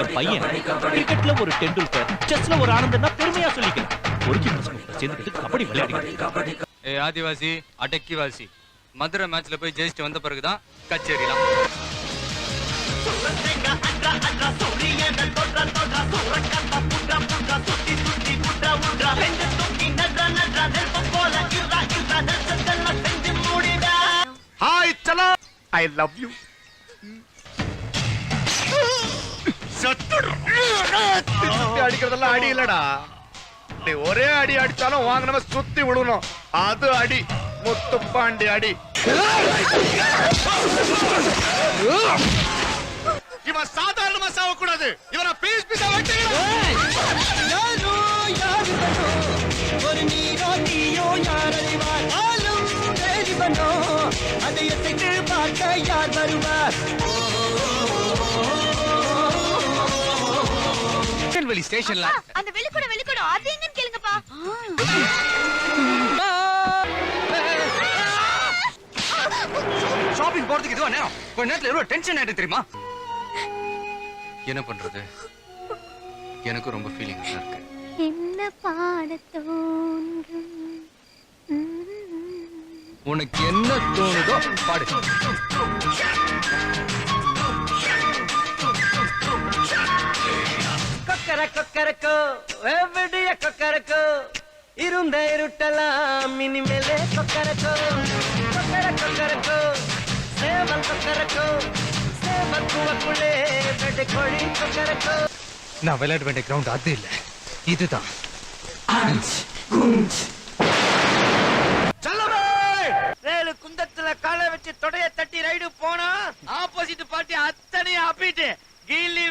என் பையன் கிரிக்கெட்ல ஒரு டெண்டுல்கர், செஸ்ல ஒரு ஆனந்தன்னா பெருமையா சொல்லிக்கிறேன். ஒரிஜினல் பசங்க சேர்ந்துக்கிட்டு கபடி விளையாடி. ஏ ஆதிவாசி அடக்கிவாசி, மதுரை மேட்ச்ல போய் ஜெயிச்சுட்டு வந்த பிறகுதான் கச்சேரிலாம். ஹாய் சலோ, ஐ லவ் யூ. அடிக்கிறதெல்லாம் அடி இல்லடா, ஒரே அடி அடிச்சாலும் வாங்கினவ சுத்தி விழுணும், அது அடி. முத்துப்பாண்டி அடி. இவன் சாதாரணமா சாவக்கூடாது, இவனை பீஸ் பீஸா வெளி ஸ்டேஷன்ல அந்த வெளிக்கூட அது எங்கன்னு கேளுங்கப்பா. ஷாப்பிங் போறதுக்கு இதுவா நேரம்? கொஞ்ச நேரத்துல எவ்வளவு டென்ஷன் ஆயிட்டு தெரியுமா? என்ன பண்றது, எனக்கு ரொம்ப ஃபீலிங் இருக்கு. என்ன பாட தோன்றும், உனக்கு என்ன தோணுதோ பாடு. கொக்கர கொக்கரக்கோ எவ்வடிய கொக்கரக்கோ, இருந்த இருட்டலாம் இனிமேலே கொக்கரக்கோ. கொக்கர கொக்கரக்கோ சேவல் கொக்கரக்கோ, சேவல் கூவக்குள்ளே வெடி கோழி கொக்கரக்கோ. நான் விளையாட வேண்டிய கிரவுண்ட் அது இல்ல, இதுதான். ரேலு குந்தத்துல காலை வச்சு தொடைய தட்டி ரைடு போனா ஆப்போசிட் பார்ட்டி அத்தனையும் அப்பிட்டு கில்லி